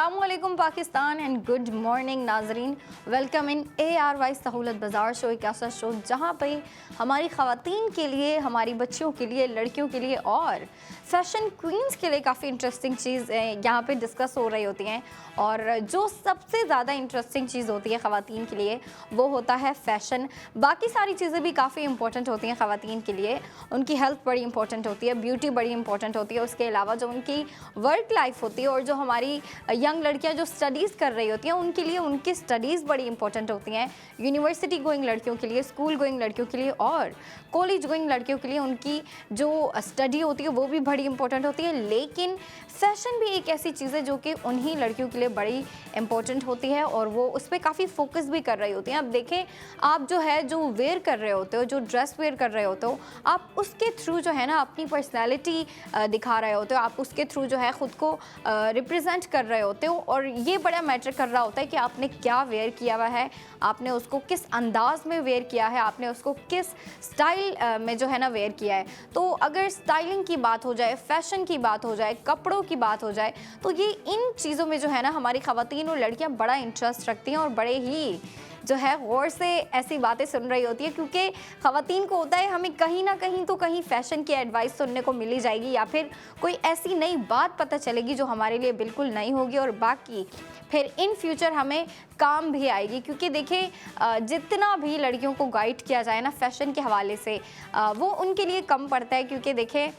अस्सलामुअलैकुम Pakistan and good morning नाजरीन। Welcome in ARY सहूलत बाज़ार शो, एक ऐसा शो जहाँ पे हमारी ख़वातीन के लिए, हमारी बच्चियों के लिए, लड़कियों के लिए और फैशन क्वींस के लिए काफ़ी इंटरेस्टिंग चीज़ यहाँ पे डिस्कस हो रही होती हैं। और जो सबसे ज़्यादा इंटरेस्टिंग चीज़ होती है ख़वातीन के लिए वो होता है फ़ैशन। बाकी सारी चीज़ें भी काफ़ी इंपॉर्टेंट होती हैं ख़वातीन के लिए, उनकी हेल्थ बड़ी इंपॉर्टेंट होती है, ब्यूटी बड़ी इंपॉर्टेंट होती है, उसके अलावा जो उनकी वर्क लाइफ होती है और जो हमारी यंग लड़कियां जो स्टडीज़ कर रही होती हैं उनके लिए उनकी स्टडीज़ बड़ी इंपॉर्टेंट होती हैं। यूनिवर्सिटी गोइंग लड़कियों के लिए, स्कूल गोइंग लड़कियों के लिए और कॉलेज गोइंग लड़कियों के लिए उनकी जो स्टडी होती है वो भी बड़ी इंपॉर्टेंट होती है। लेकिन फ़ैशन भी एक ऐसी चीज़ है जो कि उन्हीं लड़कियों के लिए बड़ी इंपॉर्टेंट होती है और वो उस पर काफ़ी फोकस भी कर रही होती हैं। अब देखें, आप जो है जो वेयर कर रहे होते हो, जो ड्रेस वेयर कर रहे होते हो, आप उसके थ्रू जो है ना अपनी पर्सनैलिटी दिखा रहे होते हो, आप उसके थ्रू जो है ख़ुद को रिप्रेजेंट कर रहे होते हो। और ये बड़ा मैटर कर रहा होता है कि आपने क्या वेयर किया हुआ है, आपने उसको किस अंदाज में वेयर किया है, आपने उसको किस स्टाइल में जो है ना वेयर किया है। तो अगर स्टाइलिंग की बात हो जाए, फैशन की बात हो जाए, कपड़ों की बात हो जाए, तो ये इन चीज़ों में जो है ना हमारी ख़वातीन और लड़कियां बड़ा इंटरेस्ट रखती हैं और बड़े ही जो है गौर से ऐसी बातें सुन रही होती है, क्योंकि ख़वातीन को होता है हमें कहीं ना कहीं तो कहीं फ़ैशन की एडवाइस सुनने को मिली जाएगी या फिर कोई ऐसी नई बात पता चलेगी जो हमारे लिए बिल्कुल नई होगी और बाकी फिर इन फ्यूचर हमें काम भी आएगी। क्योंकि देखिए, जितना भी लड़कियों को गाइड किया जाए ना फ़ैशन के हवाले से वो उनके लिए कम पड़ता है। क्योंकि देखिए,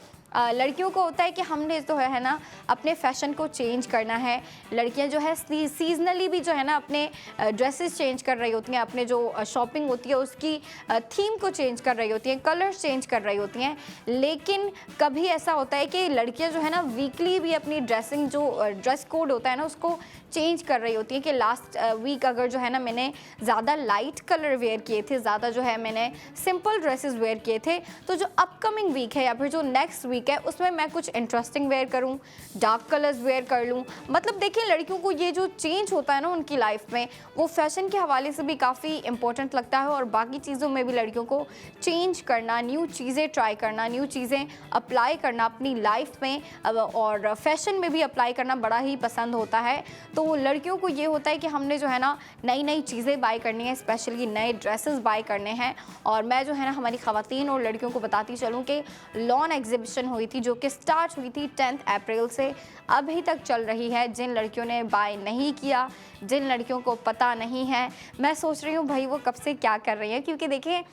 लड़कियों को होता है कि हमने जो है ना अपने फ़ैशन को चेंज करना है। लड़कियां जो है सीजनली भी जो है ना अपने ड्रेसेस चेंज कर रही होती हैं, अपने जो शॉपिंग होती है उसकी थीम को चेंज कर रही होती हैं, कलर्स चेंज कर रही होती हैं। लेकिन कभी ऐसा होता है कि लड़कियां जो है ना वीकली भी अपनी ड्रेसिंग जो ड्रेस कोड होता है ना उसको चेंज कर रही होती हैं कि लास्ट वीक अगर जो है ना मैंने ज़्यादा लाइट कलर वेयर किए थे, ज़्यादा जो है मैंने सिंपल ड्रेसेस वेयर किए थे, तो जो अपकमिंग वीक है या फिर जो नेक्स्ट वीक है उसमें मैं कुछ इंटरेस्टिंग वेयर करूं, डार्क कलर्स वेयर कर लूं। मतलब देखिए, लड़कियों को ये जो चेंज होता है ना उनकी लाइफ में वो फैशन के हवाले से भी काफ़ी इंपॉर्टेंट लगता है और बाकी चीज़ों में भी लड़कियों को चेंज करना, न्यू चीज़ें ट्राई करना, न्यू चीज़ें अप्लाई करना अपनी लाइफ में और फैशन में भी अप्लाई करना बड़ा ही पसंद होता है। तो लड़कियों को ये होता है कि हमने जो है ना नई नई चीज़ें बाय करनी है, स्पेशली नए ड्रेसेस बाय करने हैं। और मैं जो है ना हमारी ख़वातीन और लड़कियों को बताती चलूँ कि लॉन एग्जीबिशन हुई थी जो कि स्टार्ट हुई थी 10 अप्रैल से, अभी तक चल रही है। जिन लड़कियों ने बाय नहीं किया, जिन लड़कियों को पता नहीं है, मैं सोच रही हूँ भाई वो कब से क्या कर रही है। क्योंकि देखिए,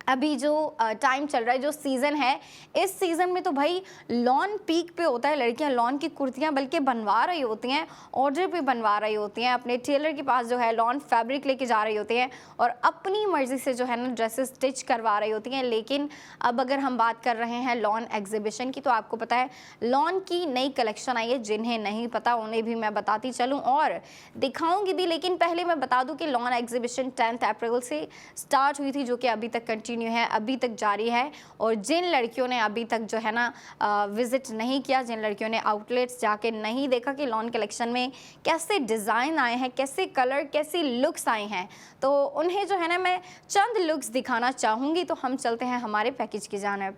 अभी जो टाइम चल रहा है, जो सीज़न है, इस सीज़न में तो भाई लॉन पीक पे होता है। लड़कियां लॉन की कुर्तियां बल्कि बनवा रही होती हैं, ऑर्डर पे बनवा रही होती हैं, अपने टेलर के पास जो है लॉन फैब्रिक लेके जा रही होती हैं और अपनी मर्ज़ी से जो है ना ड्रेसेस स्टिच करवा रही होती हैं। लेकिन अब अगर हम बात कर रहे हैं लॉन एग्जीबिशन की, तो आपको पता है लॉन की नई कलेक्शन आई है। जिन्हें नहीं पता उन्हें भी मैं बताती चलूँ और दिखाऊँगी भी। लेकिन पहले मैं बता दूँ कि लॉन एग्जीबिशन 10 अप्रैल से स्टार्ट हुई थी, जो कि अभी तक कंटिन्यू है, अभी तक जारी है। और जिन लड़कियों ने अभी तक जो है ना विजिट नहीं किया, जिन लड़कियों ने आउटलेट्स जाके नहीं देखा कि लॉन कलेक्शन में कैसे डिज़ाइन आए हैं, कैसे कलर, कैसी लुक्स आए हैं, तो उन्हें जो है ना मैं चंद लुक्स दिखाना चाहूँगी। तो हम चलते हैं हमारे पैकेज की जानिब।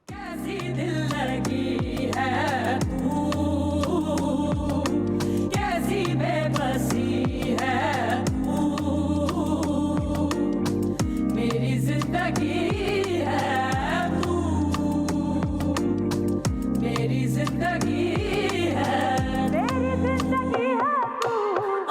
कैसी दिल लगी है तू, कैसी बेबसी है तू, मेरी जिंदगी है तू, मेरी जिंदगी है, मेरी जिंदगी है तू,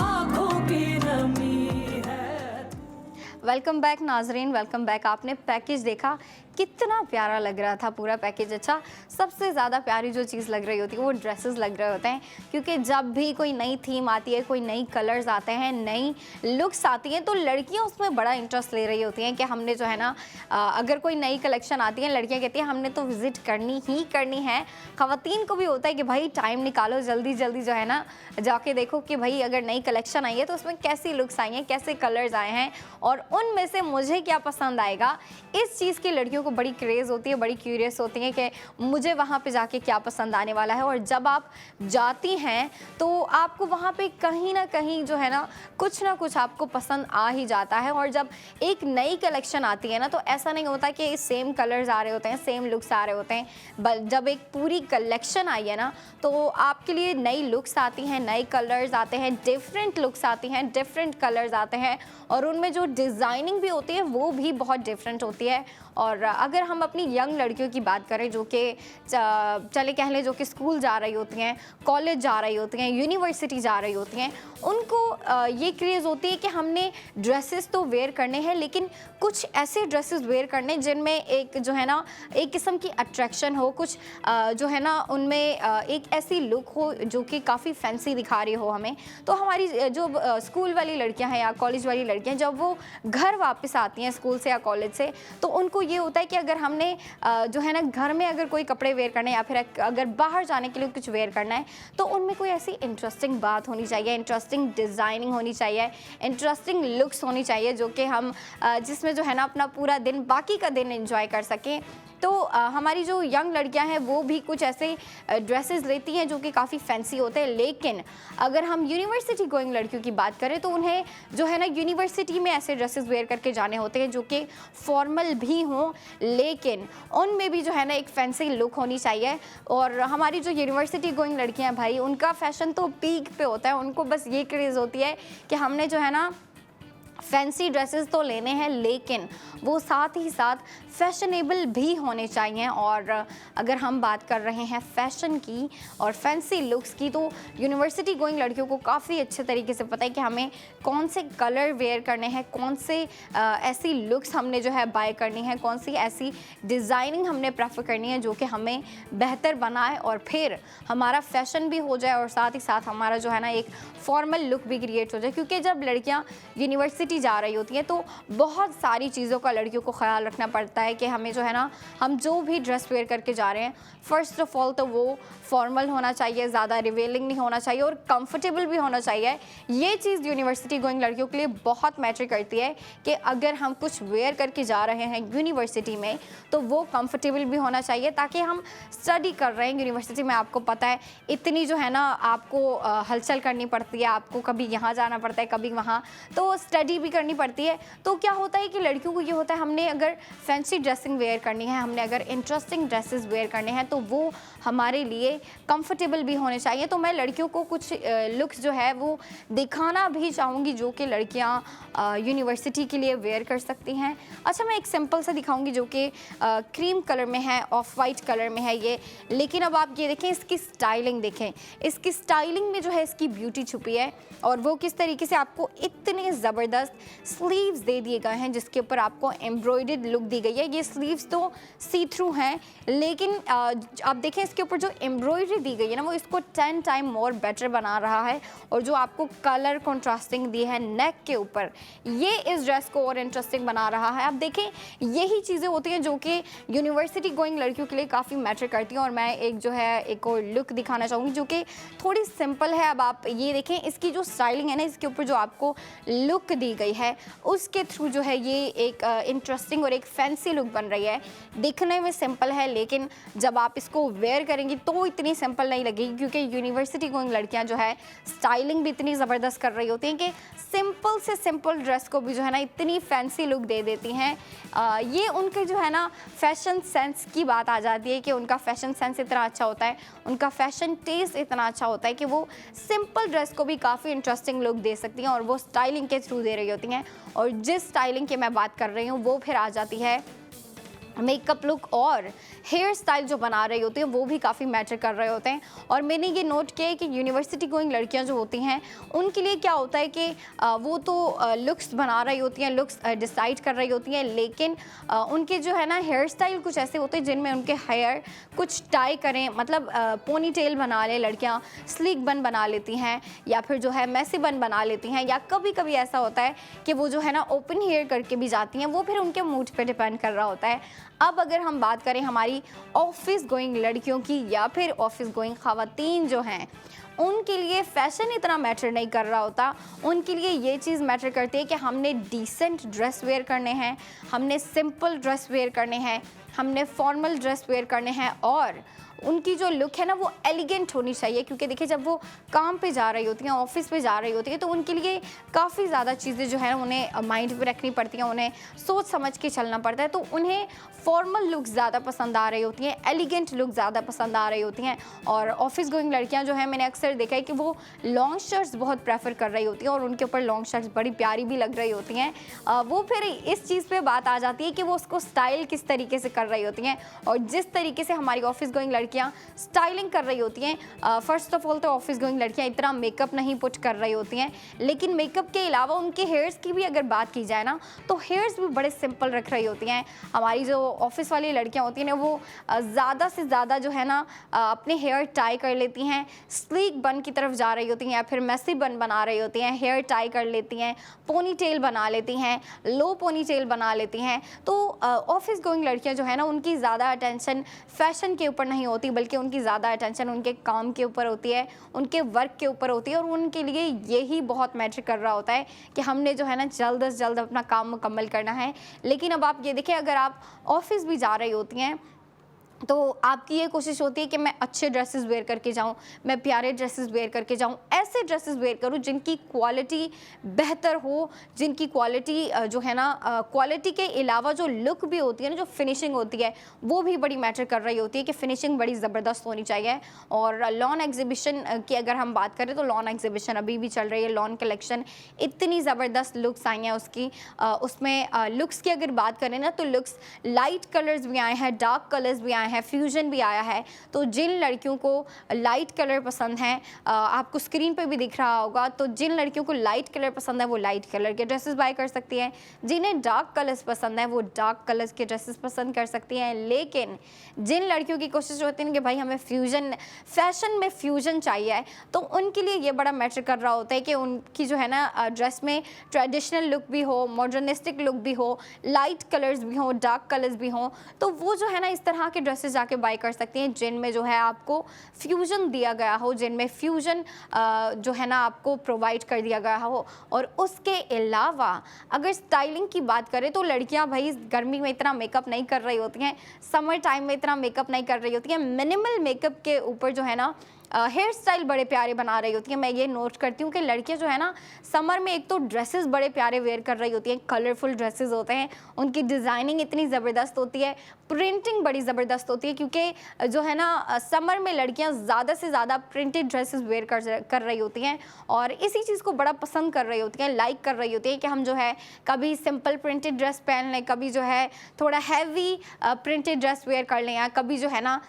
आँखों की नमी है तू। वेलकम बैक नाजरीन, वेलकम बैक। आपने पैकेज देखा, कितना प्यारा लग रहा था पूरा पैकेज। अच्छा, सबसे ज़्यादा प्यारी जो चीज़ लग रही होती है वो ड्रेसेस लग रहे होते हैं। क्योंकि जब भी कोई नई थीम आती है, कोई नई कलर्स आते हैं, नई लुक्स आती हैं, तो लड़कियां उसमें बड़ा इंटरेस्ट ले रही होती हैं कि हमने जो है ना अगर कोई नई कलेक्शन आती है, लड़कियां कहती हैं हमने तो विज़िट करनी ही करनी है। ख़वातीन को भी होता है कि भाई टाइम निकालो, जल्दी जल्दी जो है ना जाके देखो कि भाई अगर नई कलेक्शन आई है तो उसमें कैसी लुक्स आई हैं, कैसे कलर्स आए हैं और उनमें से मुझे क्या पसंद आएगा। इस चीज़ की लड़कियों को बड़ी क्रेज़ होती है, बड़ी क्यूरियस होती हैं कि मुझे वहाँ पे जाके क्या पसंद आने वाला है। और जब आप जाती हैं तो आपको वहाँ पे कहीं ना कहीं जो है ना कुछ आपको पसंद आ ही जाता है। और जब एक नई कलेक्शन आती है ना तो ऐसा नहीं होता कि सेम कलर्स आ रहे होते हैं, सेम लुक्स आ रहे होते हैं। जब एक पूरी कलेक्शन आई है ना तो आपके लिए नई लुक्स आती हैं, नए कलर्स आते हैं, डिफरेंट लुक्स आती हैं, डिफरेंट कलर्स आते हैं और उनमें जो डिज़ाइनिंग भी होती है वो भी बहुत डिफरेंट होती है। और अगर हम अपनी यंग लड़कियों की बात करें जो कि चले कह लें जो कि स्कूल जा रही होती हैं, कॉलेज जा रही होती हैं, यूनिवर्सिटी जा रही होती हैं, उनको ये क्रेज़ होती है कि हमने ड्रेसेस तो वेयर करने हैं लेकिन कुछ ऐसे ड्रेसेस वेयर करने जिनमें एक जो है ना एक किस्म की अट्रैक्शन हो, कुछ जो है ना उनमें एक ऐसी लुक हो जो कि काफ़ी फैंसी दिखा रही हो हमें। तो हमारी जो स्कूल वाली लड़कियां हैं या कॉलेज वाली लड़कियां जब वो घर वापस आती हैं स्कूल से या कॉलेज से तो उनको ये होता है कि अगर हमने जो है ना घर में अगर कोई कपड़े वेयर करने या फिर अगर बाहर जाने के लिए कुछ वेयर करना है तो उनमें कोई ऐसी इंटरेस्टिंग बात होनी चाहिए, इंटरेस्टिंग डिज़ाइनिंग होनी चाहिए, इंटरेस्टिंग लुक्स होनी चाहिए जो कि हम जिसमें जो है ना अपना पूरा दिन बाकी का दिन एंजॉय कर सकें। तो हमारी जो यंग लड़कियां हैं वो भी कुछ ऐसे ड्रेसेस लेती हैं जो कि काफ़ी फैंसी होते हैं। लेकिन अगर हम यूनिवर्सिटी गोइंग लड़कियों की बात करें तो उन्हें जो है ना यूनिवर्सिटी में ऐसे ड्रेसेस वेयर करके जाने होते हैं जो कि फॉर्मल भी हों लेकिन उनमें भी जो है ना एक फैंसी लुक होनी चाहिए। और हमारी जो यूनिवर्सिटी गोइंग लड़कियां हैं भाई उनका फैशन तो पीक पे होता है, उनको बस ये क्रेज़ होती है कि हमने जो है ना फैंसी ड्रेसेस तो लेने हैं लेकिन वो साथ ही साथ फैशनेबल भी होने चाहिए। और अगर हम बात कर रहे हैं फ़ैशन की और फैंसी लुक्स की तो यूनिवर्सिटी गोइंग लड़कियों को काफ़ी अच्छे तरीके से पता है कि हमें कौन से कलर वेयर करने हैं, कौन से ऐसी लुक्स हमने जो है बाय करनी है, कौन सी ऐसी डिज़ाइनिंग हमने प्रेफर करनी है जो कि हमें बेहतर बनाए और फिर हमारा फैशन भी हो जाए और साथ ही साथ हमारा जो है ना एक फॉर्मल लुक भी क्रिएट हो जाए। क्योंकि जब लड़कियाँ यूनिवर्सिटी जा रही होती हैं तो बहुत सारी चीज़ों का लड़कियों को ख्याल रखना पड़ता है कि हमें जो है ना हम जो भी ड्रेस वेयर करके जा रहे हैं फ़र्स्ट ऑफ ऑल तो वो फॉर्मल होना चाहिए, ज़्यादा रिवेलिंग नहीं होना चाहिए और कंफर्टेबल भी होना चाहिए। ये चीज़ यूनिवर्सिटी गोइंग लड़कियों के लिए बहुत मैटर करती है कि अगर हम कुछ वेयर करके जा रहे हैं यूनिवर्सिटी में तो वो कंफर्टेबल भी होना चाहिए ताकि हम स्टडी कर रहे हैं यूनिवर्सिटी में। आपको पता है इतनी जो है ना आपको हलचल करनी पड़ती है, आपको कभी यहाँ जाना पड़ता है कभी वहाँ, तो स्टडी भी करनी पड़ती है। तो क्या होता है कि लड़कियों को ये होता है हमने अगर फैंसी ड्रेसिंग वेयर करनी है, हमने अगर इंटरेस्टिंग ड्रेसेस वेयर करने हैं तो वो हमारे लिए कंफर्टेबल भी होने चाहिए। तो मैं लड़कियों को कुछ लुक्स जो है वो दिखाना भी चाहूँगी जो कि लड़कियाँ यूनिवर्सिटी के लिए वेयर कर सकती हैं। अच्छा, मैं एक सिंपल सा दिखाऊंगी जो कि क्रीम कलर में है, ऑफ वाइट कलर में है ये। लेकिन अब आप ये देखें, इसकी स्टाइलिंग देखें, इसकी स्टाइलिंग में जो है इसकी ब्यूटी छुपी है और वो किस तरीके से आपको इतने ज़बरदस्त स्लीव्स दे दिए गए हैं जिसके ऊपर आपको एम्ब्रॉयडर्ड लुक दी गई है। ये स्लीव्स तो सी थ्रू हैं लेकिन आप देखें इसके ऊपर जो एम्ब्रॉयडरी दी गई है ना वो इसको 10 टाइम मोर बेटर बना रहा है। और जो आपको कलर कंट्रास्टिंग दी है नेक के ऊपर, ये इस ड्रेस को और इंटरेस्टिंग बना रहा है। आप देखें यही चीज़ें होती हैं जो कि यूनिवर्सिटी गोइंग लड़कियों के लिए काफ़ी मैटर करती हैं। और मैं एक जो है एक और लुक दिखाना चाहूँगी जो कि थोड़ी सिंपल है। अब आप ये देखें इसकी जो स्टाइलिंग है ना, इसके ऊपर जो आपको लुक दी गई है उसके थ्रू जो है ये एक इंटरेस्टिंग और एक फैंसी लुक बन रही है। दिखने में सिंपल है लेकिन जब आप इसको वेयर करेंगी तो इतनी सिंपल नहीं लगेगी क्योंकि यूनिवर्सिटी गोइंग लड़कियां जो है स्टाइलिंग भी इतनी ज़बरदस्त कर रही होती हैं कि सिंपल से सिंपल ड्रेस को भी जो है ना इतनी फैंसी लुक दे देती हैं। ये उनके जो है ना फैशन सेंस की बात आ जाती है कि उनका फैशन सेंस इतना अच्छा होता है, उनका फैशन टेस्ट इतना अच्छा होता है कि वो सिंपल ड्रेस को भी काफ़ी इंटरेस्टिंग लुक दे सकती हैं और वो स्टाइलिंग के थ्रू दे रही होती हैं। और जिस स्टाइलिंग की मैं बात कर रही हूँ वो फिर आ जाती है मेकअप लुक और हेयर स्टाइल जो बना रही होती है वो भी काफ़ी मैटर कर रहे होते हैं। और मैंने ये नोट किया है कि यूनिवर्सिटी गोइंग लड़कियां जो होती हैं उनके लिए क्या होता है कि वो तो लुक्स बना रही होती हैं, लुक्स डिसाइड कर रही होती हैं लेकिन उनके जो है ना हेयर स्टाइल कुछ ऐसे होते हैं जिनमें उनके हेयर कुछ टाई करें, मतलब पोनी टेल बना लें, लड़कियाँ स्लीक बन बना लेती हैं या फिर जो है मैसी बन बना लेती हैं, या कभी कभी ऐसा होता है कि वो जो है ना ओपन हेयर करके भी जाती हैं। वो फिर उनके मूड पे डिपेंड कर रहा होता है। अब अगर हम बात करें हमारी ऑफिस गोइंग लड़कियों की या फिर ऑफिस गोइंग ख़वातीन जो हैं उनके लिए फैशन इतना मैटर नहीं कर रहा होता, उनके लिए ये चीज़ मैटर करती है कि हमने डिसेंट ड्रेस वेयर करने हैं, हमने सिंपल ड्रेस वेयर करने हैं, हमने फॉर्मल ड्रेस वेयर करने हैं और उनकी जो लुक है ना वो एलिगेंट होनी चाहिए। क्योंकि देखिए जब वो काम पे जा रही होती हैं, ऑफिस पे जा रही होती हैं, तो उनके लिए काफ़ी ज़्यादा चीज़ें जो है उन्हें माइंड में रखनी पड़ती हैं, उन्हें सोच समझ के चलना पड़ता है। तो उन्हें फॉर्मल लुक ज़्यादा पसंद आ रही होती हैं, एलिगेंट लुक ज़्यादा पसंद आ रही होती हैं। और ऑफिस गोइंग लड़कियाँ जो हैं, मैंने अक्सर देखा है कि वो लॉन्ग शर्ट्स बहुत प्रेफर कर रही होती हैं और उनके ऊपर लॉन्ग शर्ट्स बड़ी प्यारी भी लग रही होती हैं। वो फिर इस चीज़ पे बात आ जाती है कि वो उसको स्टाइल किस तरीके से कर रही होती हैं। और जिस तरीके से हमारी ऑफिस गोइंग लड़कियाँ स्टाइलिंग कर रही होती हैं, फर्स्ट ऑफ ऑल तो ऑफिस गोइंग लड़कियां इतना मेकअप नहीं पुट कर रही होती हैं, लेकिन मेकअप के अलावा उनके हेयर्स की भी अगर बात की जाए ना, तो हेयर्स भी बड़े सिंपल रख रही होती हैं। हमारी जो ऑफिस वाली लड़कियां होती हैं ना, वो ज़्यादा से ज़्यादा जो है ना अपने हेयर टाई कर लेती हैं, स्लीक बन की तरफ जा रही होती हैं या फिर मैसी बन बना रही होती हैं, हेयर टाई कर लेती हैं, पोनी टेल बना लेती हैं, लो पोनी टेल बना लेती हैं। तो ऑफिस गोइंग लड़कियाँ जो है ना, उनकी ज़्यादा अटेंशन फैशन के ऊपर नहीं होती, बल्कि उनकी ज़्यादा अटेंशन उनके काम के ऊपर होती है, उनके वर्क के ऊपर होती है। और उनके लिए यही बहुत मैटर कर रहा होता है कि हमने जो है ना जल्द से जल्द अपना काम मुकम्मल करना है। लेकिन अब आप ये देखिए, अगर आप ऑफिस भी जा रही होती हैं तो आपकी ये कोशिश होती है कि मैं अच्छे ड्रेसेस वेयर करके जाऊं, मैं प्यारे ड्रेसेस वेयर करके जाऊं, ऐसे ड्रेसेस वेयर करूं जिनकी क्वालिटी बेहतर हो, जिनकी क्वालिटी जो है ना क्वालिटी के अलावा जो लुक भी होती है ना, जो फिनिशिंग होती है, वो भी बड़ी मैटर कर रही होती है कि फिनिशिंग बड़ी ज़बरदस्त होनी चाहिए। और लॉन एग्जीबिशन की अगर हम बात करें तो लॉन एग्जीबिशन अभी भी चल रही है, लॉन कलेक्शन, इतनी ज़बरदस्त लुक्स आई हैं उसकी। उसमें लुक्स की अगर बात करें ना, तो लुक्स लाइट कलर्स भी आए हैं, डार्क कलर्स भी आए हैं, फ्यूजन भी आया है। तो जिन लड़कियों को लाइट कलर पसंद हैं, आपको स्क्रीन पे भी दिख रहा होगा, तो जिन लड़कियों को लाइट कलर पसंद है वो लाइट कलर के ड्रेसेस बाय कर सकती हैं, जिन्हें डार्क कलर्स पसंद है वो डार्क कलर्स के ड्रेसेस पसंद कर सकती हैं। लेकिन जिन लड़कियों की कोशिश होती है कि भाई हमें फ्यूजन, फैशन में फ्यूजन चाहिए, तो उनके लिए ये बड़ा मैटर कर रहा होता है कि उनकी जो है ना ड्रेस में ट्रेडिशनल लुक भी हो, मॉडर्निस्टिक लुक भी हो, लाइट कलर्स भी हो, डार्क कलर्स भी हों। तो वो जो है ना इस तरह के ड्रेसेस जाके बाय कर सकती हैं जिनमें जो है आपको फ्यूजन दिया गया हो, जिनमें फ्यूजन जो है ना आपको प्रोवाइड कर दिया गया हो। और उसके अलावा अगर स्टाइलिंग की बात करें तो लड़कियां भाई गर्मी में इतना मेकअप नहीं कर रही होती हैं, समर टाइम में इतना मेकअप नहीं कर रही होती हैं, मिनिमल मेकअप के ऊपर जो है ना हेयर स्टाइल बड़े प्यारे बना रही होती हैं। मैं ये नोट करती हूँ कि लड़कियाँ जो है ना समर में एक तो ड्रेसेस बड़े प्यारे वेयर कर रही होती हैं, कलरफुल ड्रेसेस होते हैं, उनकी डिज़ाइनिंग इतनी ज़बरदस्त होती है, प्रिंटिंग बड़ी ज़बरदस्त होती है। क्योंकि जो है ना समर में लड़कियाँ ज़्यादा से ज़्यादा प्रिंटेड ड्रेसेस वेयर कर रही होती हैं और इसी चीज़ को बड़ा पसंद कर रही होती हैं, लाइक कर रही होती हैं कि हम जो है कभी सिंपल प्रिंटेड ड्रेस पहन लें, कभी जो है थोड़ा हैवी प्रिंटेड ड्रेस वेयर कर लें, या कभी जो है ना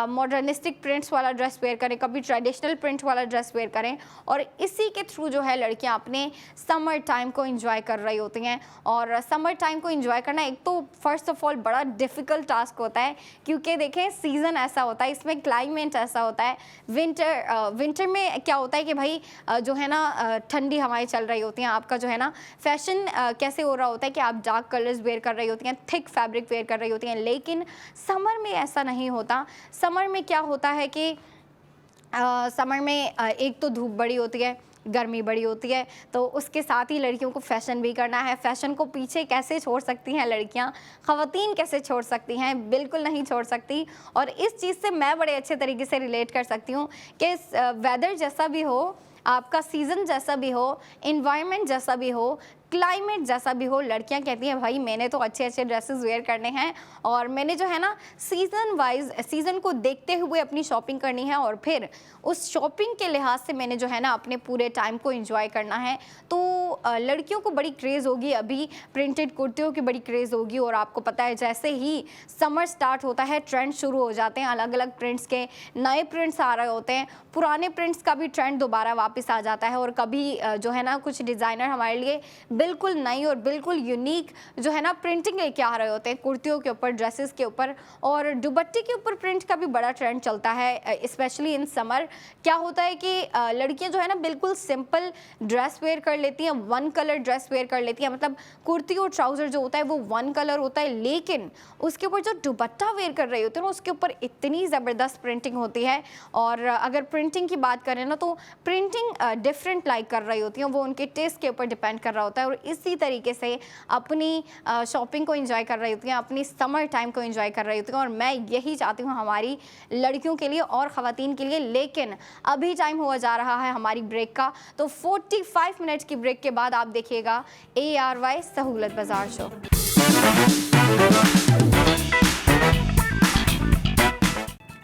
मॉडर्निस्टिक प्रिंट्स वाला ड्रेस वेयर करें, कभी ट्रेडिशनल प्रिंट वाला ड्रेस वेयर करें। और इसी के थ्रू जो है लड़कियां अपने समर टाइम को एंजॉय कर रही होती हैं। और समर टाइम को एंजॉय करना एक तो फर्स्ट ऑफ ऑल बड़ा डिफ़िकल्ट टास्क होता है, क्योंकि देखें सीज़न ऐसा होता है, इसमें क्लाइमेट ऐसा होता है। विंटर में क्या होता है कि भाई जो है ना ठंडी हवाएं चल रही होती हैं, आपका जो है ना फैशन कैसे हो रहा होता है कि आप डार्क कलर्स वेयर कर रही होती हैं, थिक फैब्रिक वेयर कर रही होती हैं। लेकिन समर में ऐसा नहीं होता। समर में क्या होता है कि समर में एक तो धूप बड़ी होती है, गर्मी बड़ी होती है, तो उसके साथ ही लड़कियों को फैशन भी करना है। फैशन को पीछे कैसे छोड़ सकती हैं लड़कियां, ख़वातीन कैसे छोड़ सकती हैं? बिल्कुल नहीं छोड़ सकती। और इस चीज़ से मैं बड़े अच्छे तरीके से रिलेट कर सकती हूँ कि वेदर जैसा भी हो, आपका सीज़न जैसा भी हो, इन्वायरमेंट जैसा भी हो, क्लाइमेट जैसा भी हो, लड़कियां कहती हैं भाई मैंने तो अच्छे अच्छे ड्रेसेस वेयर करने हैं और मैंने जो है ना सीज़न वाइज, सीज़न को देखते हुए अपनी शॉपिंग करनी है और फिर उस शॉपिंग के लिहाज से मैंने जो है ना अपने पूरे टाइम को एंजॉय करना है। तो लड़कियों को बड़ी क्रेज़ होगी, अभी प्रिंटेड कुर्तियों की बड़ी क्रेज़ होगी। और आपको पता है जैसे ही समर स्टार्ट होता है ट्रेंड शुरू हो जाते हैं, अलग अलग प्रिंट्स के नए प्रिंट्स आ रहे होते हैं, पुराने प्रिंट्स का भी ट्रेंड दोबारा वापस आ जाता है। और कभी जो है ना कुछ डिज़ाइनर हमारे लिए बिल्कुल नई और बिल्कुल यूनिक जो है ना प्रिंटिंग लेके आ रहे होते हैं कुर्तियों के ऊपर, ड्रेसेस के ऊपर, और दुपट्टे के ऊपर प्रिंट का भी बड़ा ट्रेंड चलता है स्पेशली इन समर। क्या होता है कि लड़कियां जो है ना बिल्कुल सिंपल ड्रेस वेयर कर लेती हैं, वन कलर ड्रेस वेयर कर लेती हैं, मतलब कुर्ती और ट्राउज़र जो होता है वो वन कलर होता है, लेकिन उसके ऊपर जो दुपट्टा वेयर कर रही होती है ना उसके ऊपर इतनी ज़बरदस्त प्रिंटिंग होती है। और अगर प्रिंटिंग की बात करें ना तो प्रिंटिंग डिफरेंट लाइक कर रही होती हैं, वो उनके टेस्ट के ऊपर डिपेंड कर रहा होता है। और इसी तरीके से अपनी शॉपिंग को एंजॉय कर रही होती हैं, अपनी समर टाइम को एंजॉय कर रही होती हैं, और मैं यही चाहती हूँ हमारी लड़कियों के लिए और ख़वातीन के लिए। लेकिन अभी टाइम हुआ जा रहा है हमारी ब्रेक का, तो 45 मिनट की ब्रेक के बाद आप देखिएगा ARY सहूलत बाज़ार शो।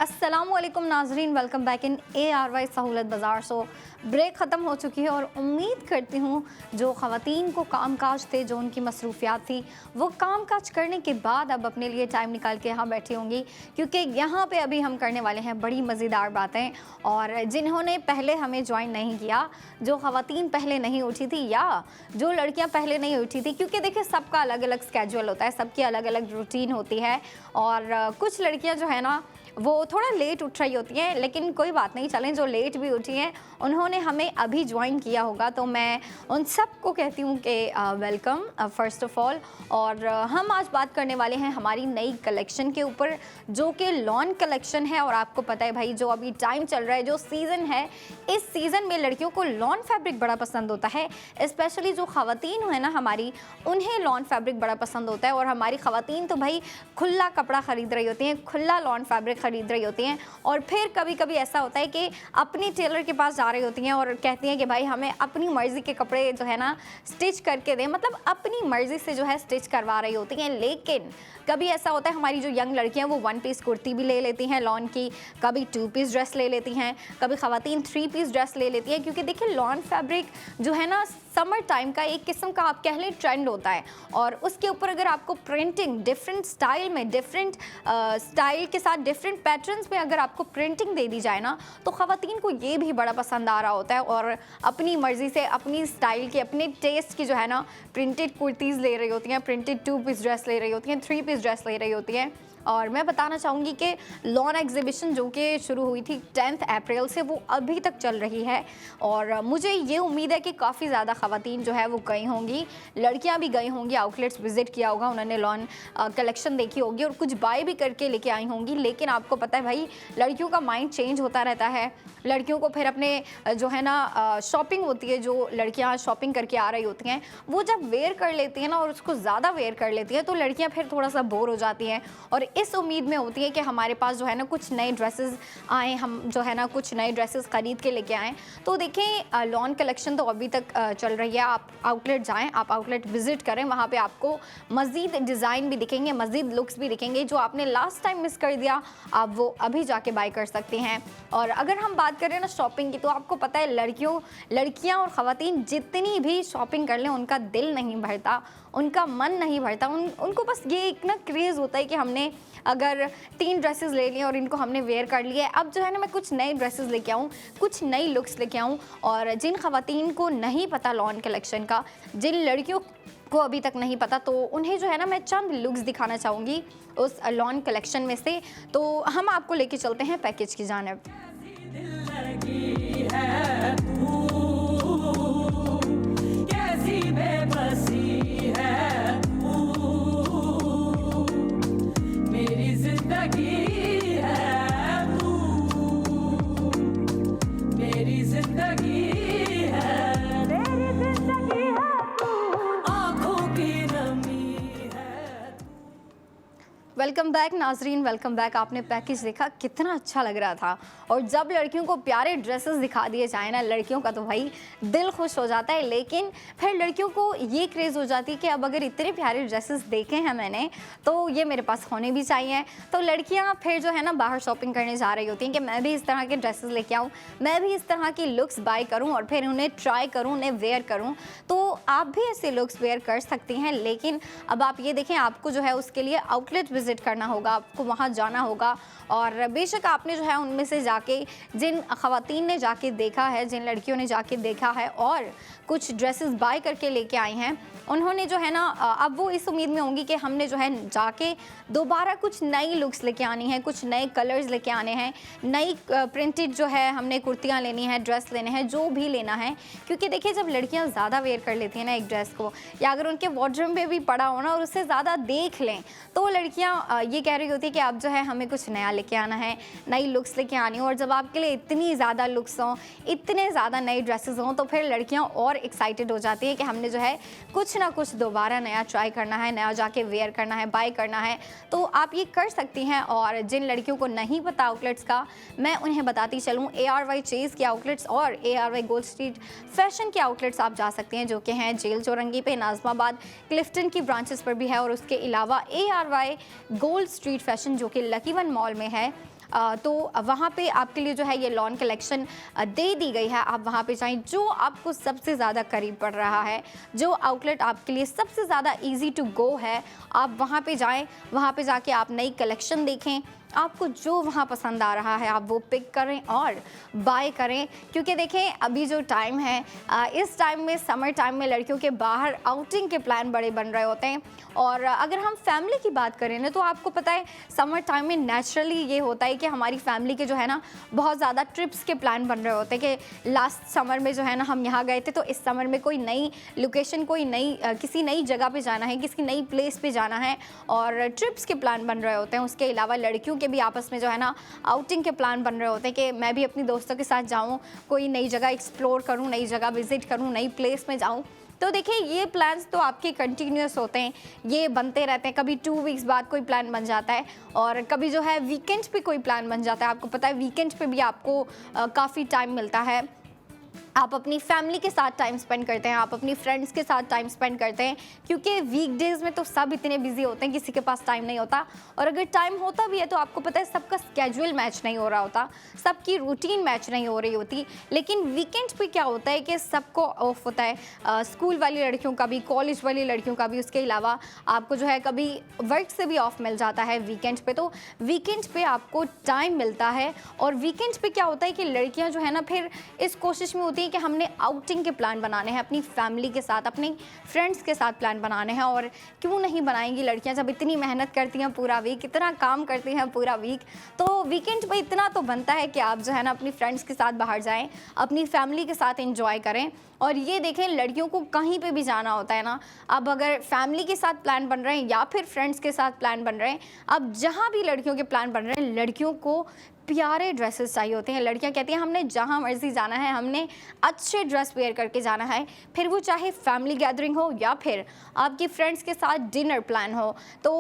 अस्सलामुअलैकुम नाजरीन, वेलकम बैक इन ARY सहूलत बाज़ार शो। ब्रेक ख़त्म हो चुकी है और उम्मीद करती हूँ जो ख़वातीन को कामकाज थे, जो उनकी मसरूफियात थी, वो कामकाज करने के बाद अब अपने लिए टाइम निकाल के यहाँ बैठी होंगी, क्योंकि यहाँ पे अभी हम करने वाले हैं बड़ी मज़ेदार बातें। और जिन्होंने पहले हमें ज्वाइन नहीं किया, जो ख़वातीन पहले नहीं उठी थी या जो लड़कियाँ पहले नहीं उठी थी, क्योंकि देखिए सबका अलग अलग स्केड्यूल होता है, सबकी अलग अलग रूटीन होती है, और कुछ लड़कियाँ जो है ना वो थोड़ा लेट उठ रही होती हैं, लेकिन कोई बात नहीं, चलें जो लेट भी उठी हैं उन्होंने हमें अभी ज्वाइन किया होगा, तो मैं उन सब को कहती हूँ कि वेलकम फ़र्स्ट ऑफ़ ऑल। और हम आज बात करने वाले हैं हमारी नई कलेक्शन के ऊपर, जो कि लॉन कलेक्शन है। और आपको पता है भाई, जो अभी टाइम चल रहा है, जो सीज़न है, इस सीज़न में लड़कियों को लॉन फैब्रिक बड़ा पसंद होता है, स्पेशली जो ख़वातीन है ना हमारी, उन्हें लॉन फैब्रिक बड़ा पसंद होता है। और हमारी ख़वातीन तो भाई खुला कपड़ा ख़रीद रही होती हैं, खुला लॉन फैब्रिक खरीद रही होती हैं, और फिर कभी कभी ऐसा होता है कि अपनी टेलर के पास जा रही होती हैं और कहती हैं कि भाई हमें अपनी मर्ज़ी के कपड़े जो है ना स्टिच करके दें, मतलब अपनी मर्ज़ी से जो है स्टिच करवा रही होती हैं। लेकिन कभी ऐसा होता है हमारी जो यंग लड़कियां वो 1 पीस कुर्ती भी ले लेती हैं लॉन की, कभी 2 पीस ड्रेस ले लेती हैं, कभी ख़वातीन 3 पीस ड्रेस ले लेती हैं, क्योंकि देखिए लॉन फैब्रिक जो है ना समर टाइम का एक किस्म का आप कह लें ट्रेंड होता है। और उसके ऊपर अगर आपको प्रिंटिंग डिफरेंट स्टाइल में, डिफरेंट स्टाइल के साथ डिफरेंट पैटर्न्स में अगर आपको प्रिंटिंग दे दी जाए ना, तो ख़वातीन को ये भी बड़ा पसंद आ रहा होता है, और अपनी मर्ज़ी से, अपनी स्टाइल की, अपने टेस्ट की जो है ना प्रिंटेड कुर्तीज़ ले रही होती हैं, प्रिंटेड 2 पीस ड्रेस ले रही होती हैं, 3 पीस ड्रेस ले रही होती हैं। और मैं बताना चाहूँगी कि लॉन एग्जीबिशन जो कि शुरू हुई थी 10 अप्रैल से, वो अभी तक चल रही है, और मुझे ये उम्मीद है कि काफ़ी ज़्यादा ख़वातीन जो है वो गई होंगी, लड़कियां भी गई होंगी, आउटलेट्स विज़िट किया होगा, उन्होंने लॉन कलेक्शन देखी होगी और कुछ बाय भी करके लेके आई होंगी। लेकिन आपको पता है भाई, लड़कियों का माइंड चेंज होता रहता है, लड़कियों को फिर अपने जो है ना शॉपिंग होती है, जो लड़कियाँ शॉपिंग करके आ रही होती हैं, वो जब वेयर कर लेती हैं ना और उसको ज़्यादा वेयर कर लेती हैं, तो लड़कियाँ फिर थोड़ा सा बोर हो जाती हैं, और इस उम्मीद में होती है कि हमारे पास जो है ना कुछ नए ड्रेसेस आए, हम जो है ना कुछ नए ड्रेसेस ख़रीद के लेके आएँ। तो देखें लॉन कलेक्शन तो अभी तक चल रही है, आप आउटलेट जाएँ, आप आउटलेट विज़िट करें, वहाँ पे आपको मज़ीद डिज़ाइन भी दिखेंगे, मज़ीद लुक्स भी दिखेंगे, जो आपने लास्ट टाइम मिस कर दिया आप वो अभी जाके बाय कर सकते हैं। और अगर हम बात करें ना शॉपिंग की, तो आपको पता है लड़कियाँ और ख़वातीन जितनी भी शॉपिंग कर लें उनका दिल नहीं भरता, उनका मन नहीं भरता, उनको बस ये एक ना क्रेज़ होता है कि हमने अगर 3 ड्रेसेस ले लिए और इनको हमने वेयर कर लिए, अब जो है ना मैं कुछ नए ड्रेसेस लेके आऊँ, कुछ नई लुक्स लेके आऊँ। और जिन ख़वातीन को नहीं पता लॉन कलेक्शन का, जिन लड़कियों को अभी तक नहीं पता, तो उन्हें जो है ना मैं चंद लुक्स दिखाना चाहूँगी उस लॉन कलेक्शन में से। तो हम आपको लेके चलते हैं पैकेज की जानिब। वेलकम बैक नाजरीन, वेलकम बैक। आपने पैकेज देखा, कितना अच्छा लग रहा था, और जब लड़कियों को प्यारे ड्रेसेस दिखा दिए जाए ना, लड़कियों का तो भाई दिल खुश हो जाता है। लेकिन फिर लड़कियों को ये क्रेज़ हो जाती है कि अब अगर इतने प्यारे ड्रेसेस देखे हैं मैंने, तो ये मेरे पास होने भी चाहिए। तो लड़कियां फिर जो है ना बाहर शॉपिंग करने जा रही होती हैं कि मैं भी इस तरह के ड्रेसेस लेके आऊँ, मैं भी इस तरह की लुक्स बाय करूँ और फिर उन्हें ट्राई करूँ, उन्हें वेयर करूँ। तो आप भी ऐसे लुक्स वेयर कर सकती हैं, लेकिन अब आप ये देखें, आपको जो है उसके लिए आउटलेट विजिट विजिट करना होगा, आपको वहाँ जाना होगा। और बेशक आपने जो है उनमें से जाके, जिन ख़वातीन ने जाके देखा है, जिन लड़कियों ने जाके देखा है और कुछ ड्रेसेस बाय करके लेके आई हैं, उन्होंने जो है ना अब वो इस उम्मीद में होंगी कि हमने जो है जाके दोबारा कुछ नई लुक्स लेके आनी है, कुछ नए कलर्स लेके आने हैं, नई प्रिंटेड जो है हमने कुर्तियाँ लेनी है, ड्रेस लेने हैं, जो भी लेना है। क्योंकि देखिए जब लड़कियां ज़्यादा वेयर कर लेती हैं ना एक ड्रेस को, या अगर उनके वार्डरोब में भी पड़ा हो ना और उससे ज़्यादा देख लें, तो लड़कियां ये कह रही होती है कि अब जो है हमें कुछ नया लेके आना है, नई लुक्स लेके आनी हो। और जब आपके लिए इतनी ज़्यादा लुक्स हों, इतने ज़्यादा नए ड्रेसेस हों, तो फिर लड़कियाँ और एक्साइटेड हो जाती है कि हमने जो है कुछ ना कुछ दोबारा नया ट्राई करना है, नया जाके वेयर करना है, बाय करना है। तो आप ये कर सकती हैं। और जिन लड़कियों को नहीं पता आउटलेट्स का, मैं उन्हें बताती चलूँ, ARY चेज़ के आउटलेट्स और ARY गोल्ड स्ट्रीट फैशन के आउटलेट्स आप जा सकते हैं, जो कि हैं जेल चौरंगी पे, नाज़माबाद, क्लिफ्टन की ब्रांचेस पर भी है। और उसके अलावा ARY गोल्ड स्ट्रीट फैशन जो कि लकी वन मॉल में है, तो वहाँ पे आपके लिए जो है ये लॉन कलेक्शन दे दी गई है। आप वहाँ पे जाएं, जो आपको सबसे ज़्यादा करीब पड़ रहा है, जो आउटलेट आपके लिए सबसे ज़्यादा इजी टू गो है, आप वहाँ पे जाएं। वहाँ पे जाके आप नई कलेक्शन देखें, आपको जो वहाँ पसंद आ रहा है आप वो पिक करें और बाय करें। क्योंकि देखें अभी जो टाइम है, इस टाइम में, समर टाइम में लड़कियों के बाहर आउटिंग के प्लान बड़े बन रहे होते हैं। और अगर हम फैमिली की बात करें ना, तो आपको पता है समर टाइम में नेचुरली ये होता है कि हमारी फैमिली के जो है ना बहुत ज़्यादा ट्रिप्स के प्लान बन रहे होते हैं कि लास्ट समर में जो है ना हम यहाँ गए थे, तो इस समर में कोई नई लोकेशन, कोई नई किसी नई जगह पे जाना है, किसी नई प्लेस पे जाना है, और ट्रिप्स के प्लान बन रहे होते हैं। उसके अलावा लड़कियों के भी आपस में जो है ना आउटिंग के प्लान बन रहे होते हैं कि मैं भी अपनी दोस्तों के साथ जाऊँ, कोई नई जगह एक्सप्लोर करूँ, नई जगह विजिट करूँ, नई प्लेस में जाऊँ। तो देखिए ये प्लान्स तो आपके कंटिन्यूस होते हैं, ये बनते रहते हैं। कभी 2 वीक्स बाद कोई प्लान बन जाता है, और कभी जो है वीकेंड्स पे कोई प्लान बन जाता है। आपको पता है वीकेंड्स पे भी आपको काफ़ी टाइम मिलता है, आप अपनी फैमिली के साथ टाइम स्पेंड करते हैं, आप अपनी फ्रेंड्स के साथ टाइम स्पेंड करते हैं। क्योंकि वीकडेज़ में तो सब इतने बिजी होते हैं, किसी के पास टाइम नहीं होता। और अगर टाइम होता भी है तो आपको पता है सबका स्केड्यूल मैच नहीं हो रहा होता, सबकी रूटीन मैच नहीं हो रही होती। लेकिन वीकेंड पे क्या होता है कि सबको ऑफ होता है, स्कूल वाली लड़कियों का भी, कॉलेज वाली लड़कियों का भी। उसके अलावा आपको जो है कभी वर्क से भी ऑफ मिल जाता है वीकेंड पे, तो वीकेंड पे आपको टाइम मिलता है। और वीकेंड पे क्या होता है कि लड़कियाँ जो है ना फिर इस कोशिश में होती कि हमने आउटिंग के प्लान बनाने हैं, अपनी फैमिली के साथ, अपने फ्रेंड्स के साथ प्लान बनाने हैं। और क्यों नहीं बनाएंगी लड़कियां, जब इतनी मेहनत करती हैं पूरा वीक, इतना काम करती हैं पूरा वीक, तो वीकेंड पे इतना तो बनता है कि आप जो है ना अपनी फ्रेंड्स के साथ बाहर जाएं, अपनी फैमिली के साथ एंजॉय करें। और ये देखें लड़कियों को कहीं पे भी जाना होता है ना, अब अगर फैमिली के साथ प्लान बन रहे हैं या फिर फ्रेंड्स के साथ प्लान बन रहे हैं, अब जहाँ भी लड़कियों के प्लान बन रहे हैं, लड़कियों को प्यारे ड्रेसेस चाहिए होते हैं। लड़कियां कहती हैं हमने जहाँ मर्जी जाना है, हमने अच्छे ड्रेस वेयर करके जाना है, फिर वो चाहे फैमिली गैदरिंग हो या फिर आपकी फ्रेंड्स के साथ डिनर प्लान हो। तो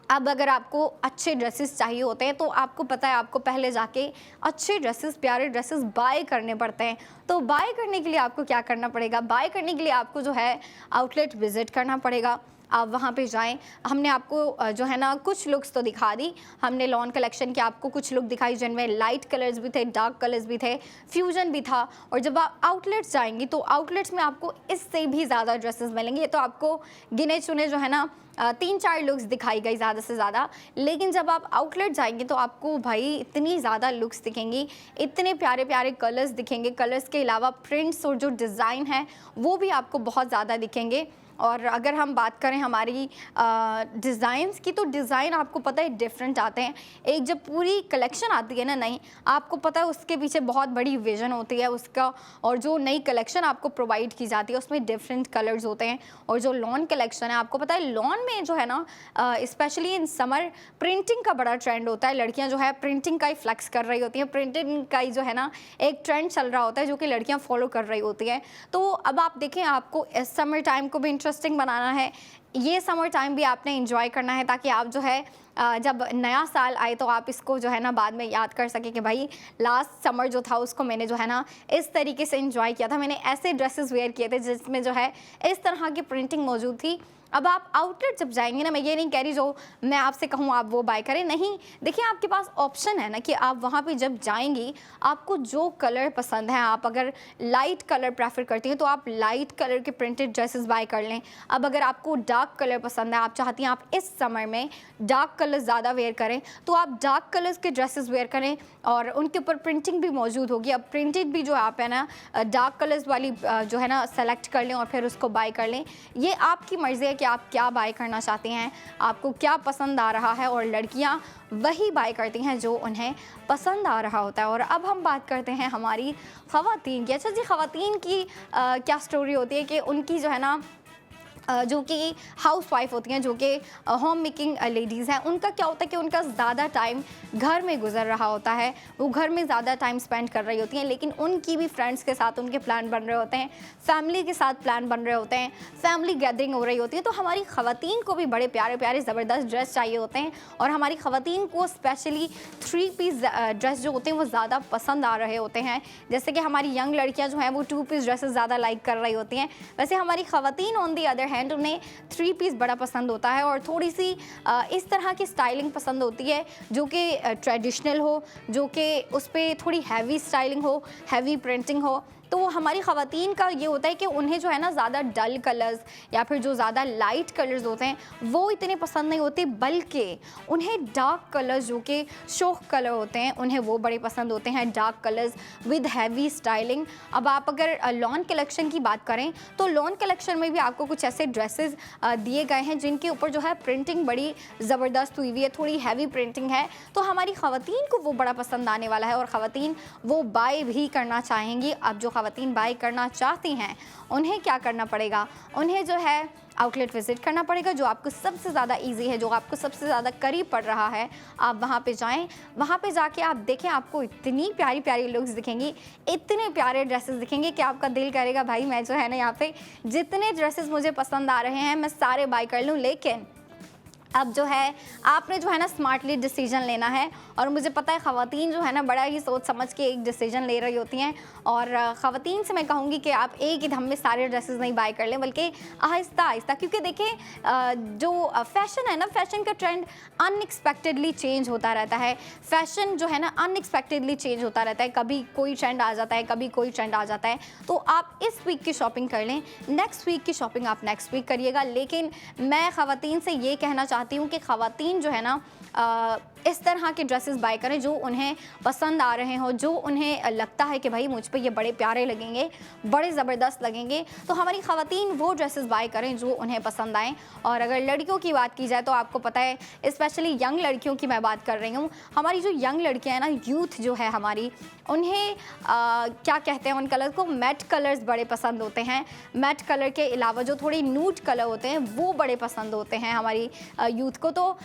अब अगर आपको अच्छे ड्रेसेस चाहिए होते हैं, तो आपको पता है आपको पहले जाके अच्छे ड्रेसेस, प्यारे ड्रेसेस बाय करने पड़ते हैं। तो बाय करने के लिए आपको क्या करना पड़ेगा, बाय करने के लिए आपको जो है आउटलेट विजिट करना पड़ेगा। आप वहाँ पे जाएं। हमने आपको जो है ना कुछ लुक्स तो दिखा दी, हमने लॉन कलेक्शन के आपको कुछ लुक दिखाई जिनमें लाइट कलर्स भी थे, डार्क कलर्स भी थे, फ्यूजन भी था। और जब आप आउटलेट्स जाएंगी तो आउटलेट्स में आपको इससे भी ज़्यादा ड्रेसेस मिलेंगे। तो आपको गिने चुने जो है ना 3-4 लुक्स दिखाई गई ज़्यादा से ज़्यादा। लेकिन जब आप आउटलेट जाएंगे तो आपको भाई इतनी ज़्यादा लुक्स दिखेंगी, इतने प्यारे प्यारे कलर्स दिखेंगे। कलर्स के अलावा प्रिंट्स और जो डिज़ाइन है वो भी आपको बहुत ज़्यादा दिखेंगे। और अगर हम बात करें हमारी डिज़ाइंस की, तो डिज़ाइन आपको पता है डिफरेंट आते हैं। एक जब पूरी कलेक्शन आती है ना नई, आपको पता है उसके पीछे बहुत बड़ी विजन होती है उसका, और जो नई कलेक्शन आपको प्रोवाइड की जाती है उसमें डिफरेंट कलर्स होते हैं। और जो लॉन कलेक्शन है, आपको पता है लॉन में जो है ना स्पेशली इन समर प्रिंटिंग का बड़ा ट्रेंड होता है। लड़कियाँ जो है प्रिंटिंग का ही फ्लेक्स कर रही होती हैं, प्रिंटिंग का ही जो है ना एक ट्रेंड चल रहा होता है जो कि लड़कियाँ फॉलो कर रही होती हैं। तो अब आप देखें, आपको इस समर टाइम को भी इंटरेस्टिंग बनाना है, ये समर टाइम भी आपने एंजॉय करना है, ताकि आप जो है जब नया साल आए तो आप इसको जो है ना बाद में याद कर सके कि भाई लास्ट समर जो था उसको मैंने जो है ना इस तरीके से एंजॉय किया था, मैंने ऐसे ड्रेसेस वेयर किए थे जिसमें जो है इस तरह की प्रिंटिंग मौजूद थी। अब आप आउटलेट जब जाएंगे ना, मैं ये नहीं कह रही जो मैं आपसे कहूँ आप वो बाय करें, नहीं। देखिए आपके पास ऑप्शन है ना कि आप वहाँ पे जब जाएंगी आपको जो कलर पसंद है, आप अगर लाइट कलर प्रेफर करती हैं तो आप लाइट कलर के प्रिंटेड ड्रेसेस बाय कर लें। अब अगर आपको डार्क डार्क कलर पसंद है, आप चाहती हैं आप इस समर में डार्क कलर ज़्यादा वेयर करें, तो आप डार्क कलर्स के ड्रेसेस वेयर करें और उनके ऊपर प्रिंटिंग भी मौजूद होगी। अब प्रिंटेड भी जो आप है ना डार्क कलर्स वाली जो है ना सेलेक्ट कर लें और फिर उसको बाय कर लें। ये आपकी मर्ज़ी है कि आप क्या बाय करना चाहते हैं, आपको क्या पसंद आ रहा है, और लड़कियाँ वही बाय करती हैं जो उन्हें पसंद आ रहा होता है। और अब हम बात करते हैं हमारी ख़वातीन की। अच्छा जी, ख़वातीन की क्या स्टोरी होती है कि उनकी जो है ना जो कि हाउस वाइफ होती हैं, जो कि होम मेकिंग लेडीज़ हैं, उनका क्या होता है कि उनका ज़्यादा टाइम घर में गुजर रहा होता है, वो घर में ज़्यादा टाइम स्पेंड कर रही होती हैं, लेकिन उनकी भी फ्रेंड्स के साथ उनके प्लान बन रहे होते हैं, फैमिली के साथ प्लान बन रहे होते हैं, फैमिली गैदरिंग हो रही होती है। तो हमारी ख़वातीन को भी बड़े प्यारे प्यारे ज़बरदस्त ड्रेस चाहिए होते हैं, और हमारी ख़वातीन को स्पेशली 3 पीस ड्रेस जो होते हैं वो ज़्यादा पसंद आ रहे होते हैं। जैसे कि हमारी यंग लड़कियाँ जो हैं वो 2 पीस ड्रेसेस ज़्यादा लाइक कर रही होती हैं, वैसे हमारी ख़वातीन ऑन दी अदर हैंड उन्हें 3 पीस बड़ा पसंद होता है, और थोड़ी सी इस तरह की स्टाइलिंग पसंद होती है जो कि ट्रेडिशनल हो, जो कि उस पर थोड़ी हैवी स्टाइलिंग हो, हैवी प्रिंटिंग हो। तो हमारी ख़वातीन का ये होता है कि उन्हें जो है ना ज़्यादा डल कलर्स या फिर जो ज़्यादा लाइट कलर्स होते हैं वो इतने पसंद नहीं होते, बल्कि उन्हें डार्क कलर्स जो कि शोख कलर होते हैं उन्हें वो बड़े पसंद होते हैं, dark colours with heavy styling. अब आप अगर लॉन कलेक्शन की बात करें तो लॉन कलेक्शन में भी आपको कुछ ऐसे ड्रेसेस दिए गए हैं जिनके ऊपर जो है प्रिंटिंग बड़ी ज़बरदस्त हुई हुई है, थोड़ी हैवी प्रिंटिंग है। तो हमारी ख़वातीन को वो बड़ा पसंद आने वाला है और ख़वातीन वो बाय भी करना चाहेंगी। अब जो ख़वातीन बाय करना चाहती हैं उन्हें क्या करना पड़ेगा, उन्हें जो है आउटलेट विज़िट करना पड़ेगा, जो आपको सबसे ज़्यादा इजी है, जो आपको सबसे ज़्यादा करीब पड़ रहा है। आप वहाँ पे जाएं, वहाँ पे जाके आप देखें, आपको इतनी प्यारी प्यारी लुक्स दिखेंगी, इतने प्यारे ड्रेसेस दिखेंगे कि आपका दिल करेगा भाई मैं जो है ना यहाँ पे जितने ड्रेसेस मुझे पसंद आ रहे हैं मैं सारे बाय कर लूँ। लेकिन अब जो है आपने जो है ना स्मार्टली डिसीजन लेना है, और मुझे पता है ख़वातीन जो है ना बड़ा ही सोच समझ के एक डिसीजन ले रही होती हैं। और ख़वातीन से मैं कहूँगी कि आप एक ही दम में सारे ड्रेसेस नहीं बाय कर लें, बल्कि आहिस्ता आहिस्ता, क्योंकि देखें जो फैशन है ना, फैशन का ट्रेंड अनएक्सपेक्टेडली चेंज होता रहता है। फैशन जो है ना अनएक्सपेक्टेडली चेंज होता रहता है, कभी कोई ट्रेंड आ जाता है, कभी कोई ट्रेंड आ जाता है। तो आप इस वीक की शॉपिंग कर लें, नेक्स्ट वीक की शॉपिंग आप नेक्स्ट वीक करिएगा। लेकिन मैं ख़वातीन से ये कहना चाहती हूँ कि ख़वातीन जो है ना इस तरह के ड्रेसेस बाय करें जो उन्हें पसंद आ रहे हों, जो उन्हें लगता है कि भाई मुझ पे ये बड़े प्यारे लगेंगे, बड़े ज़बरदस्त लगेंगे। तो हमारी ख़वातीन वो ड्रेसेस बाय करें जो उन्हें पसंद आएँ। और अगर लड़कियों की बात की जाए तो आपको पता है, स्पेशली यंग लड़कियों की मैं बात कर रही हूँ, हमारी जो यंग लड़कियाँ हैं ना, यूथ जो है हमारी, उन्हें क्या कहते हैं उन कलर को, मैट कलर्स बड़े पसंद होते हैं। मैट कलर के अलावा जो थोड़े न्यूड कलर होते हैं वो बड़े पसंद होते हैं हमारी यूथ को। तो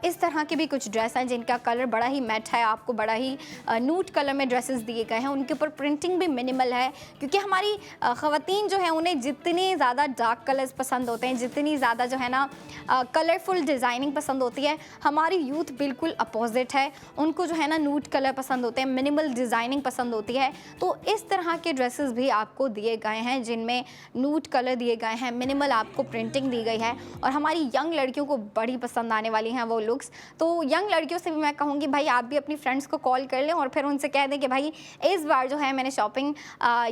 इस तरह के भी कुछ ड्रेस हैं जिनका कलर बड़ा ही मैट है, आपको बड़ा ही न्यूड कलर में ड्रेसेस दिए गए हैं, उनके ऊपर प्रिंटिंग भी मिनिमल है। क्योंकि हमारी ख़वातीन जो है उन्हें जितने ज़्यादा डार्क कलर्स पसंद होते हैं, जितनी ज़्यादा जो है ना कलरफुल डिज़ाइनिंग पसंद होती है, हमारी यूथ बिल्कुल अपोजिट है, उनको जो है ना न्यूड कलर पसंद होते हैं, मिनिमल डिज़ाइनिंग पसंद होती है। तो इस तरह के ड्रेसेस भी आपको दिए गए हैं जिनमें न्यूड कलर दिए गए हैं, मिनिमल आपको प्रिंटिंग दी गई है, और हमारी यंग लड़कियों को बड़ी पसंद आने वाली हैं वो लुक्स। तो यंग लड़कियों से भी मैं कहूँगी भाई आप भी अपनी फ्रेंड्स को कॉल कर लें और फिर उनसे कह दें कि भाई इस बार जो है मैंने शॉपिंग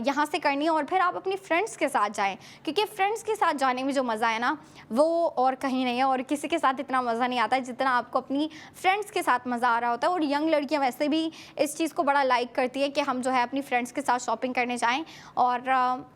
यहाँ से करनी है, और फिर आप अपनी फ्रेंड्स के साथ जाएं, क्योंकि फ्रेंड्स के साथ जाने में जो मज़ा है ना वो और कहीं नहीं है, और किसी के साथ इतना मज़ा नहीं आता जितना आपको अपनी फ्रेंड्स के साथ मज़ा आ रहा होता है। और यंग लड़कियाँ वैसे भी इस चीज़ को बड़ा लाइक करती है कि हम जो है अपनी फ्रेंड्स के साथ शॉपिंग करने जाएँ। और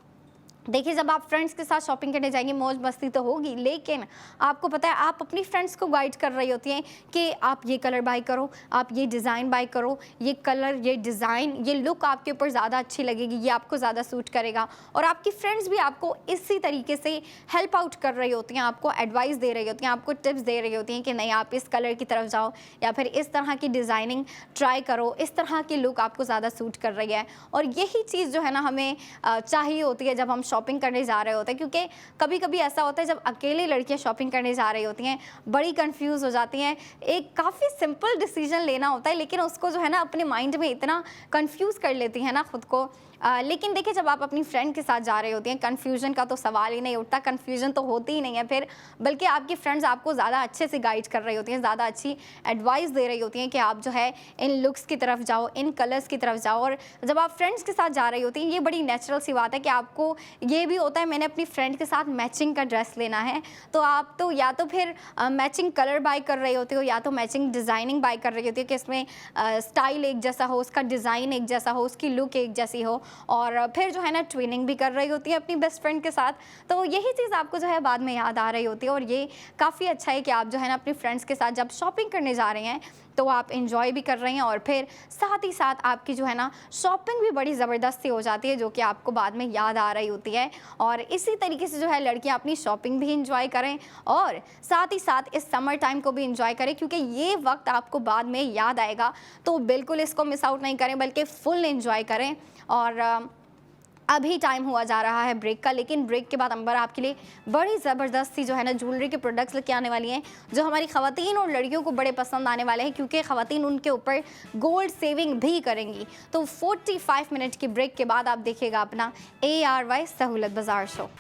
देखिए, जब आप फ्रेंड्स के साथ शॉपिंग करने जाएंगे मौज मस्ती तो होगी, लेकिन आपको पता है आप अपनी फ्रेंड्स को गाइड कर रही होती हैं कि आप ये कलर बाय करो, आप ये डिज़ाइन बाय करो, ये कलर, ये डिज़ाइन, ये लुक आपके ऊपर ज़्यादा अच्छी लगेगी, ये आपको ज़्यादा सूट करेगा। और आपकी फ्रेंड्स भी आपको इसी तरीके से हेल्प आउट कर रही होती हैं, आपको एडवाइस दे रही होती हैं, आपको टिप्स दे रही होती हैं कि नहीं आप इस कलर की तरफ जाओ, या फिर इस तरह की डिज़ाइनिंग ट्राई करो, इस तरह की लुक आपको ज़्यादा सूट कर रही है। और यही चीज़ जो है ना हमें चाहिए होती है जब हम शॉपिंग करने जा रहे होते हैं, क्योंकि कभी कभी ऐसा होता है जब अकेले लड़कियां शॉपिंग करने जा रही होती हैं, बड़ी कंफ्यूज हो जाती हैं, एक काफ़ी सिंपल डिसीजन लेना होता है लेकिन उसको जो है ना अपने माइंड में इतना कंफ्यूज कर लेती हैं ना खुद को, लेकिन देखिए जब आप अपनी फ्रेंड के साथ जा रहे होती हैं, कन्फ्यूजन का तो सवाल ही नहीं उठता, कन्फ्यूजन तो होती ही नहीं है फिर, बल्कि आपकी फ्रेंड्स आपको ज़्यादा अच्छे से गाइड कर रही होती हैं, ज़्यादा अच्छी एडवाइस दे रही होती हैं कि आप जो है इन लुक्स की तरफ जाओ, इन कलर्स की तरफ जाओ। और जब आप फ्रेंड्स के साथ जा रही होती हैं, ये बड़ी नेचुरल सी बात है कि आपको ये भी होता है मैंने अपनी फ्रेंड के साथ मैचिंग का ड्रेस लेना है, तो आप तो या तो फिर मैचिंग कलर बाय कर रही होती हो या तो मैचिंग डिज़ाइनिंग बाय कर रही होती है कि इसमें स्टाइल एक जैसा हो, उसका डिज़ाइन एक जैसा हो, उसकी लुक एक जैसी हो, और फिर जो है ना ट्विनिंग भी कर रही होती है अपनी बेस्ट फ्रेंड के साथ। तो यही चीज़ आपको जो है बाद में याद आ रही होती है, और ये काफ़ी अच्छा है कि आप जो है ना अपनी फ्रेंड्स के साथ जब शॉपिंग करने जा रहे हैं तो आप इन्जॉय भी कर रहे हैं, और फिर साथ ही साथ आपकी जो है ना शॉपिंग भी बड़ी ज़बरदस्त सी हो जाती है, जो कि आपको बाद में याद आ रही होती है। और इसी तरीके से जो है लड़कियां अपनी शॉपिंग भी इंजॉय करें और साथ ही साथ इस समर टाइम को भी इंजॉय करें, क्योंकि ये वक्त आपको बाद में याद आएगा। तो बिल्कुल इसको मिस आउट नहीं करें, बल्कि फुल इंजॉय करें। और अभी टाइम हुआ जा रहा है ब्रेक का, लेकिन ब्रेक के बाद अंबर आपके लिए बड़ी ज़बरदस्त सी जो है ना ज्वेलरी के प्रोडक्ट्स लेके आने वाली हैं, जो हमारी ख़वातीन और लड़कियों को बड़े पसंद आने वाले हैं, क्योंकि ख़वातीन उनके ऊपर गोल्ड सेविंग भी करेंगी। तो 45 मिनट की ब्रेक के बाद आप देखिएगा अपना ARY सहूलत बाज़ार शो।